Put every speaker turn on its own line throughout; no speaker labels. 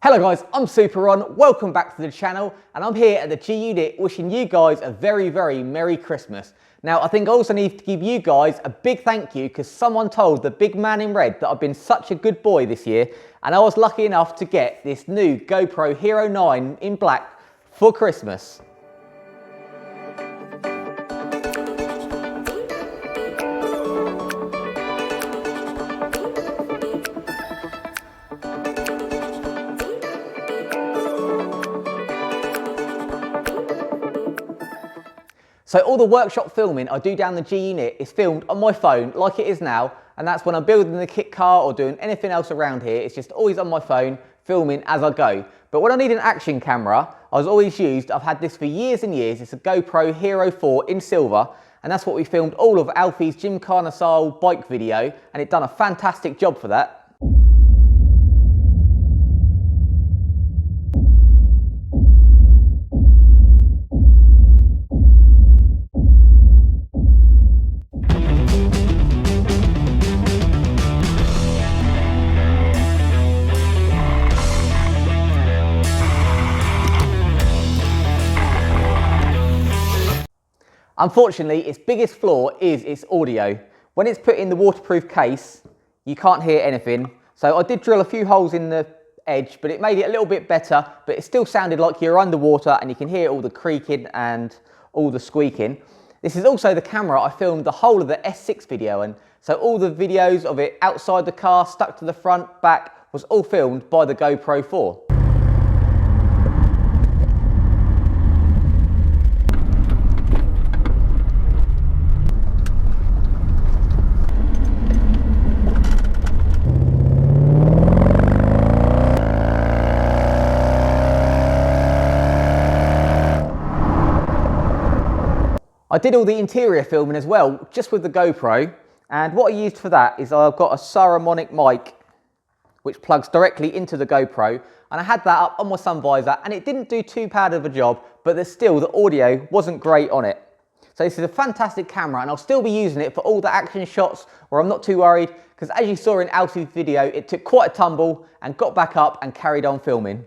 Hello guys, I'm Super Ron, welcome back to the channel, and I'm here at the G Unit wishing you guys a very Merry Christmas. Now I think I also need to give you guys a big thank you because someone told the big man in red that I've been such a good boy this year, and I was lucky enough to get this new GoPro Hero 9 in black for Christmas. So all the workshop filming I do down the G Unit is filmed on my phone like it is now, and that's when I'm building the kit car or doing anything else around here. It's just always on my phone, filming as I go. But when I need an action camera, I've had this for years and years. It's a GoPro Hero 4 in silver, and that's what we filmed all of Alfie's Gymkhana style bike video, and it done a fantastic job for that. Unfortunately, its biggest flaw is its audio. When it's put in the waterproof case, you can't hear anything. So I did drill a few holes in the edge, but it made it a little bit better, but it still sounded like you're underwater and you can hear all the creaking and all the squeaking. This is also the camera I filmed the whole of the S6 video, and so all the videos of it outside the car, stuck to the front, back, was all filmed by the GoPro 4. I did all the interior filming as well, just with the GoPro, and what I used for that is I've got a Saramonic mic which plugs directly into the GoPro, and I had that up on my sun visor and it didn't do too bad of a job, but there's still, the audio wasn't great on it. So this is a fantastic camera and I'll still be using it for all the action shots where I'm not too worried, because as you saw in Alfie's video, it took quite a tumble and got back up and carried on filming.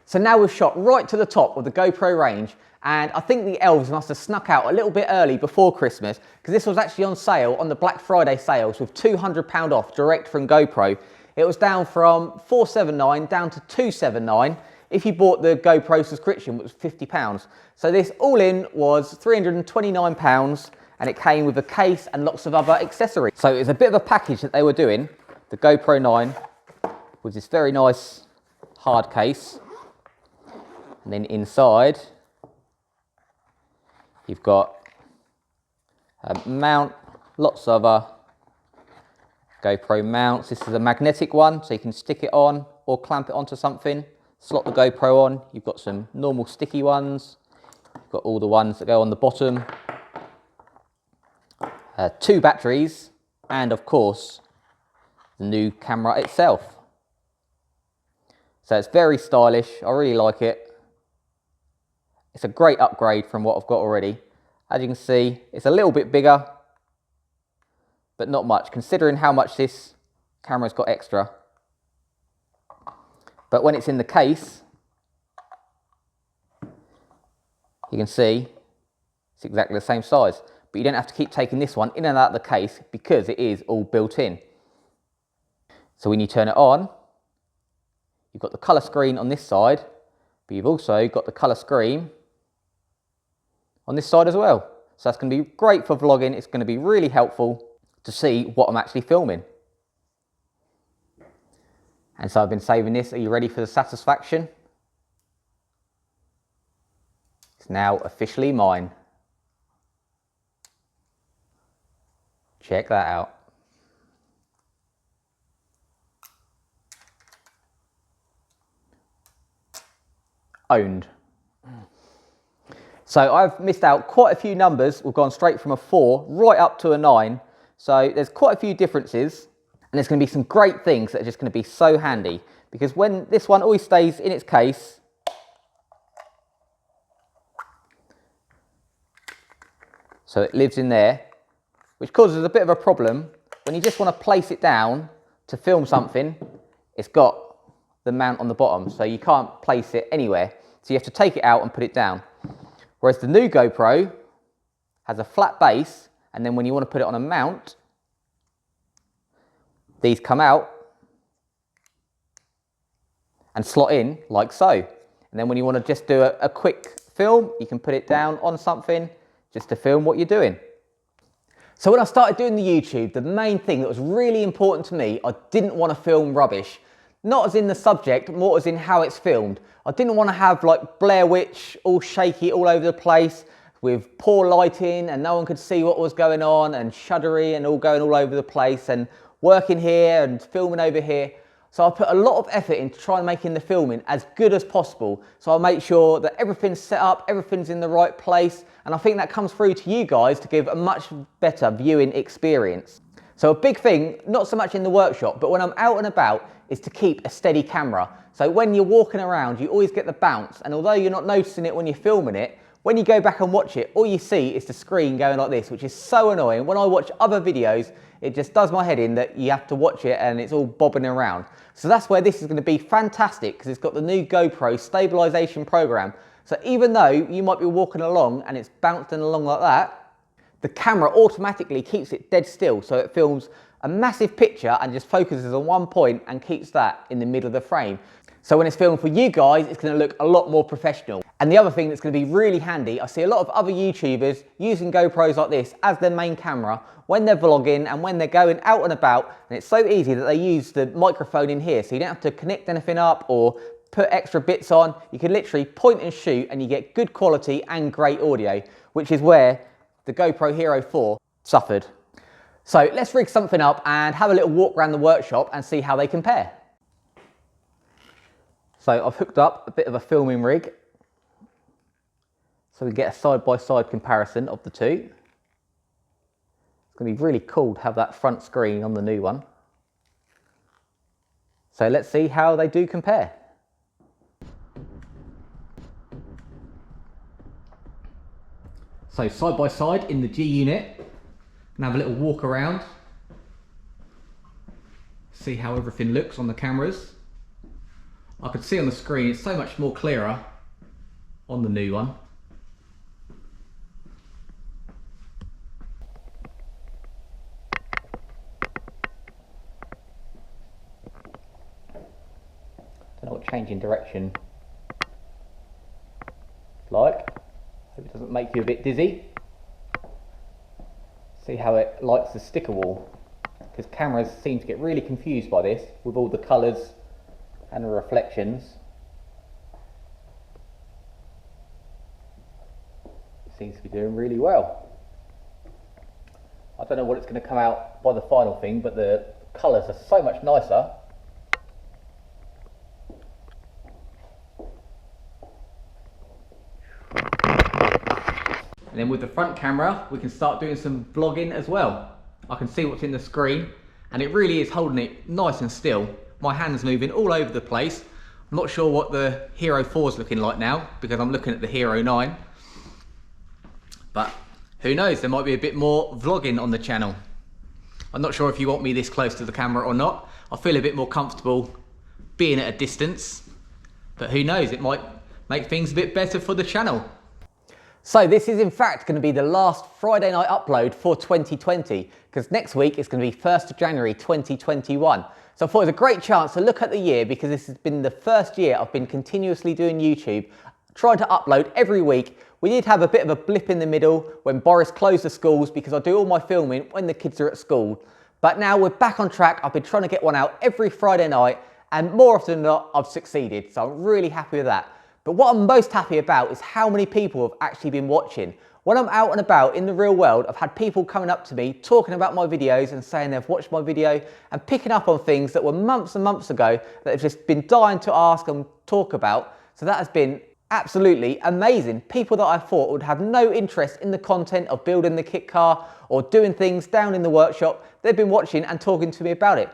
So now we've shot right to the top of the GoPro range, and I think the elves must have snuck out a little bit early before Christmas, because this was actually on sale on the Black Friday sales with £200 off direct from GoPro. It was down from $479 down to $279 if you bought the GoPro subscription, which was £50. So this all in was £329, and it came with a case and lots of other accessories. So it's a bit of a package that they were doing, the GoPro 9, with this very nice hard case. And then inside, you've got a mount, lots of GoPro mounts. This is a magnetic one, so you can stick it on or clamp it onto something, slot the GoPro on. You've got some normal sticky ones. You've got all the ones that go on the bottom. 2 batteries, and of course, the new camera itself. So it's very stylish, I really like it. It's a great upgrade from what I've got already. As you can see, it's a little bit bigger, but not much, considering how much this camera's got extra. But when it's in the case, you can see it's exactly the same size. But you don't have to keep taking this one in and out of the case because it is all built in. So when you turn it on, you've got the colour screen on this side, but you've also got the colour screen on this side as well. So that's going to be great for vlogging. It's going to be really helpful to see what I'm actually filming. And so I've been saving this. Are you ready for the satisfaction? It's now officially mine. Check that out. owned. So I've missed out quite a few numbers. We've gone straight from a 4 right up to a 9. So there's quite a few differences, and there's going to be some great things that are just going to be so handy, because when this one always stays in its case, so it lives in there, which causes a bit of a problem when you just want to place it down to film something. It's got the mount on the bottom, so you can't place it anywhere. So you have to take it out and put it down. Whereas the new GoPro has a flat base, and then when you want to put it on a mount, these come out and slot in like so. And then when you want to just do a quick film, you can put it down on something just to film what you're doing. So when I started doing the YouTube, the main thing that was really important to me, I didn't want to film rubbish. Not as in the subject, more as in how it's filmed. I didn't want to have like Blair Witch all shaky all over the place with poor lighting and no one could see what was going on, and shuddery and all going all over the place, and working here and filming over here. So I put a lot of effort into trying making the filming as good as possible. So I make sure that everything's set up, everything's in the right place, and I think that comes through to you guys to give a much better viewing experience. So a big thing, not so much in the workshop, but when I'm out and about, is to keep a steady camera. So when you're walking around, you always get the bounce, and although you're not noticing it when you're filming it, when you go back and watch it, all you see is the screen going like this, which is so annoying. When I watch other videos, it just does my head in that you have to watch it and it's all bobbing around. So that's where this is going to be fantastic, because it's got the new GoPro Stabilization program. So even though you might be walking along and it's bouncing along like that, the camera automatically keeps it dead still, so it films a massive picture and just focuses on one point and keeps that in the middle of the frame. So when it's filmed for you guys, it's going to look a lot more professional. And the other thing that's going to be really handy, I see a lot of other YouTubers using GoPros like this as their main camera when they're vlogging and when they're going out and about, and it's so easy that they use the microphone in here, so you don't have to connect anything up or put extra bits on. You can literally point and shoot and you get good quality and great audio, which is where the GoPro Hero 4 suffered. So let's rig something up and have a little walk around the workshop and see how they compare. So I've hooked up a bit of a filming rig, so we get a side-by-side comparison of the two. It's going to be really cool to have that front screen on the new one. So let's see how they do compare. So side by side in the G unit, and have a little walk around, see how everything looks on the cameras. I can see on the screen it's so much more clearer on the new one. Don't know what changing direction is like. Hope it doesn't make you a bit dizzy. See how it lights the sticker wall, because cameras seem to get really confused by this with all the colours and the reflections. It seems to be doing really well. I don't know what it's going to come out by the final thing, but the colours are so much nicer. And then with the front camera, we can start doing some vlogging as well. I can see what's in the screen, and it really is holding it nice and still. My hand's moving all over the place. I'm not sure what the Hero 4 is looking like now, because I'm looking at the Hero 9. But who knows, there might be a bit more vlogging on the channel. I'm not sure if you want me this close to the camera or not. I feel a bit more comfortable being at a distance, but who knows, it might make things a bit better for the channel. So this is in fact going to be the last Friday night upload for 2020, because next week it's going to be 1st of January 2021. So I thought it was a great chance to look at the year, because this has been the first year I've been continuously doing YouTube, trying to upload every week. We did have a bit of a blip in the middle when Boris closed the schools, because I do all my filming when the kids are at school. But now we're back on track. I've been trying to get one out every Friday night, and more often than not, I've succeeded. So I'm really happy with that. But what I'm most happy about is how many people have actually been watching. When I'm out and about in the real world, I've had people coming up to me talking about my videos and saying they've watched my video and picking up on things that were months and months ago that have just been dying to ask and talk about. So that has been Absolutely amazing. People that I thought would have no interest in the content of building the kit car or doing things down in the workshop, they've been watching and talking to me about it.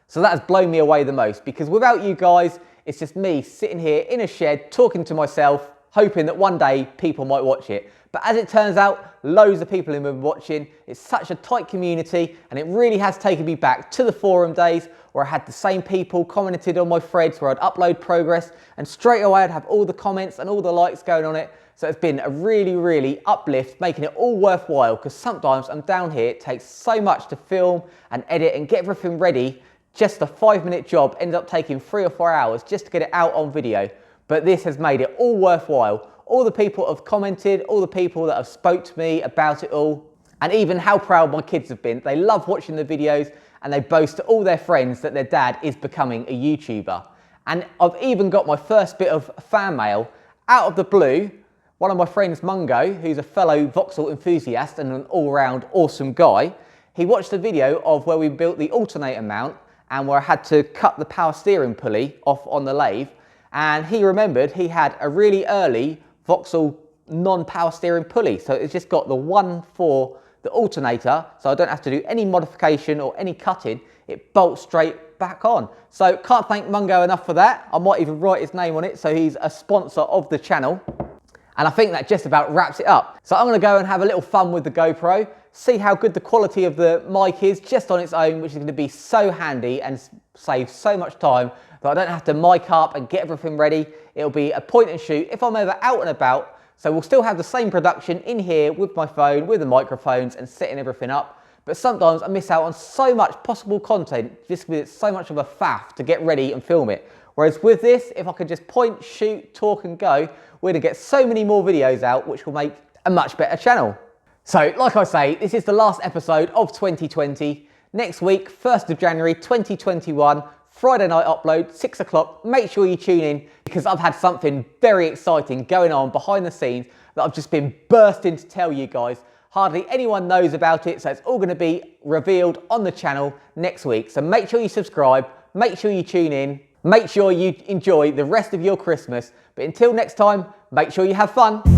So that has blown me away the most, because without you guys, it's just me sitting here in a shed talking to myself, hoping that one day people might watch it. But as it turns out, loads of people have been watching. It's such a tight community, and it really has taken me back to the forum days where I had the same people commented on my threads where I'd upload progress, and straight away I'd have all the comments and all the likes going on it. So it's been a really uplift, making it all worthwhile, because sometimes I'm down here, it takes so much to film and edit and get everything ready. Just a 5-minute job ended up taking 3 or 4 hours just to get it out on video. But this has made it all worthwhile. All the people have commented, all the people that have spoke to me about it all, and even how proud my kids have been. They love watching the videos, and they boast to all their friends that their dad is becoming a YouTuber. And I've even got my first bit of fan mail out of the blue. One of my friends, Mungo, who's a fellow Vauxhall enthusiast and an all-round awesome guy, he watched a video of where we built the alternator mount and where I had to cut the power steering pulley off on the lathe. And he remembered he had a really early Vauxhall non-power steering pulley. So it's just got the one for the alternator, so I don't have to do any modification or any cutting. It bolts straight back on. So can't thank Mungo enough for that. I might even write his name on it, so he's a sponsor of the channel. And I think that just about wraps it up. So I'm gonna go and have a little fun with the GoPro, see how good the quality of the mic is just on its own, which is gonna be so handy and save so much time that I don't have to mic up and get everything ready. It'll be a point and shoot if I'm ever out and about. So we'll still have the same production in here with my phone, with the microphones and setting everything up. But sometimes I miss out on so much possible content just because it's so much of a faff to get ready and film it. Whereas with this, if I could just point, shoot, talk and go, we're gonna get so many more videos out, which will make a much better channel. So like I say, this is the last episode of 2020. Next week, 1st of January 2021, Friday night upload, 6 o'clock. Make sure you tune in, because I've had something very exciting going on behind the scenes that I've just been bursting to tell you guys. Hardly anyone knows about it, so it's all going to be revealed on the channel next week. So make sure you subscribe, make sure you tune in, make sure you enjoy the rest of your Christmas. But until next time, make sure you have fun.